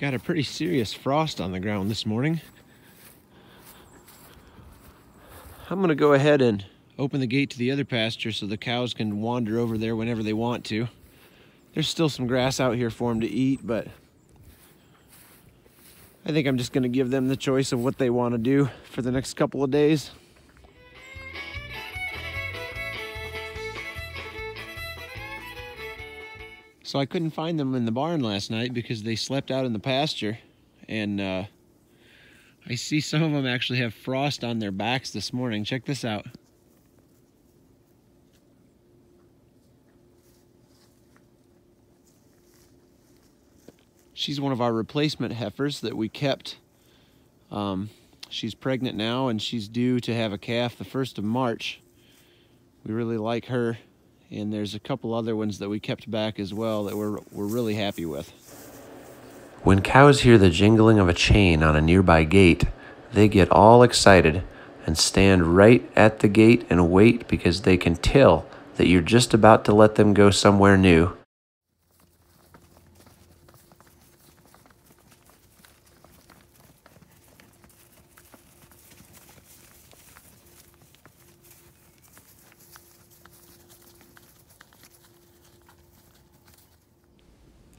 Got a pretty serious frost on the ground this morning. I'm gonna go ahead and open the gate to the other pasture so the cows can wander over there whenever they want to. There's still some grass out here for them to eat, but I think I'm just gonna give them the choice of what they want to do for the next couple of days. So I couldn't find them in the barn last night because they slept out in the pasture, and I see some of them actually have frost on their backs this morning. Check this out. She's one of our replacement heifers that we kept. She's pregnant now and she's due to have a calf the 1st of March. We really like her. And there's a couple other ones that we kept back as well that we're really happy with. When cows hear the jingling of a chain on a nearby gate, they get all excited and stand right at the gate and wait because they can tell that you're just about to let them go somewhere new.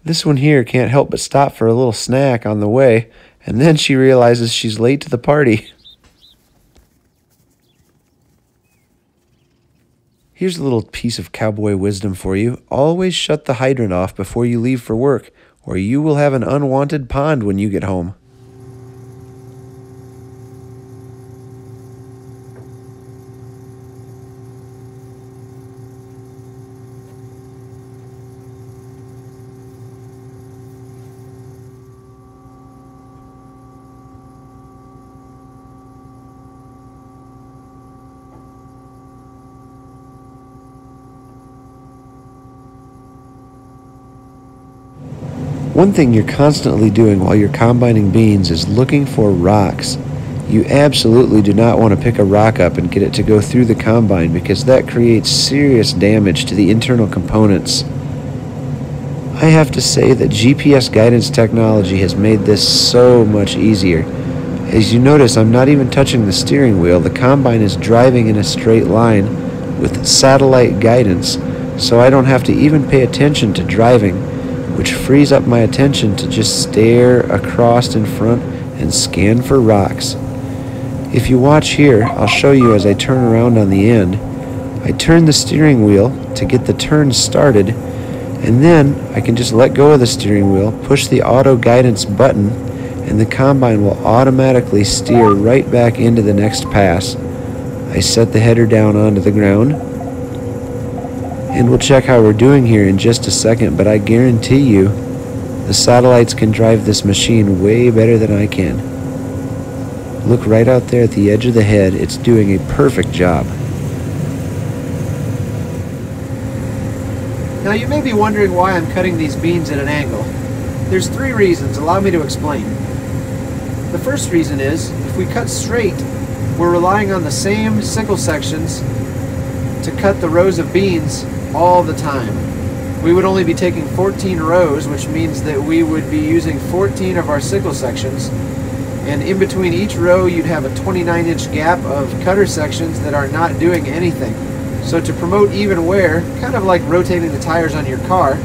This one here can't help but stop for a little snack on the way, and then she realizes she's late to the party. Here's a little piece of cowboy wisdom for you. Always shut the hydrant off before you leave for work, or you will have an unwanted pond when you get home. One thing you're constantly doing while you're combining beans is looking for rocks. You absolutely do not want to pick a rock up and get it to go through the combine because that creates serious damage to the internal components. I have to say that GPS guidance technology has made this so much easier. As you notice, I'm not even touching the steering wheel. The combine is driving in a straight line with satellite guidance, so I don't have to even pay attention to driving, which frees up my attention to just stare across in front and scan for rocks. If you watch here, I'll show you as I turn around on the end. I turn the steering wheel to get the turn started, and then I can just let go of the steering wheel, push the auto guidance button, and the combine will automatically steer right back into the next pass. I set the header down onto the ground, and we'll check how we're doing here in just a second, but I guarantee you the satellites can drive this machine way better than I can. Look right out there at the edge of the head. It's doing a perfect job. Now you may be wondering why I'm cutting these beans at an angle. There's 3 reasons. Allow me to explain. The first reason is, if we cut straight, we're relying on the same sickle sections to cut the rows of beans all the time. We would only be taking 14 rows, which means that we would be using 14 of our sickle sections, and in between each row you'd have a 29-inch gap of cutter sections that are not doing anything. So to promote even wear, kind of like rotating the tires on your car,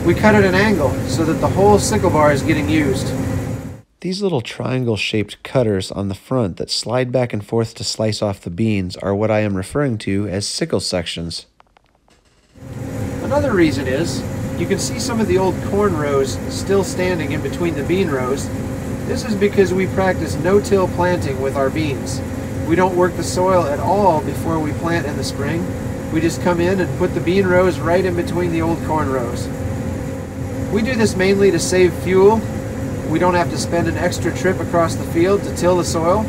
we cut at an angle so that the whole sickle bar is getting used. These little triangle-shaped cutters on the front that slide back and forth to slice off the beans are what I am referring to as sickle sections. Another reason is, you can see some of the old corn rows still standing in between the bean rows. This is because we practice no-till planting with our beans. We don't work the soil at all before we plant in the spring. We just come in and put the bean rows right in between the old corn rows. We do this mainly to save fuel. We don't have to spend an extra trip across the field to till the soil,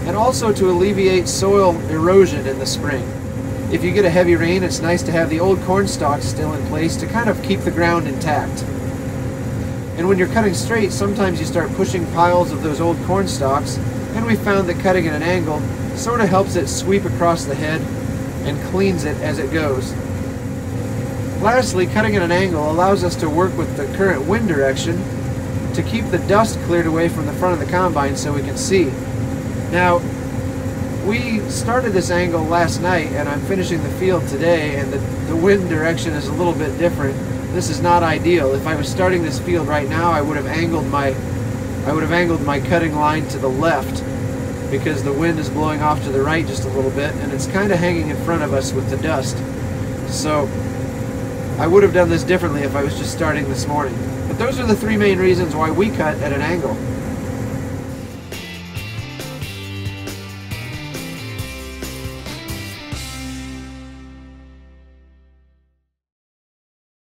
and also to alleviate soil erosion in the spring. If you get a heavy rain, it's nice to have the old corn stalks still in place to kind of keep the ground intact. And when you're cutting straight, sometimes you start pushing piles of those old corn stalks, and we found that cutting at an angle sort of helps it sweep across the head and cleans it as it goes. Lastly, cutting at an angle allows us to work with the current wind direction to keep the dust cleared away from the front of the combine so we can see. Now, we started this angle last night and I'm finishing the field today, and the wind direction is a little bit different. This is not ideal. If I was starting this field right now, I would have angled my cutting line to the left, because the wind is blowing off to the right just a little bit and it's kind of hanging in front of us with the dust. So I would have done this differently if I was just starting this morning. But those are the three main reasons why we cut at an angle.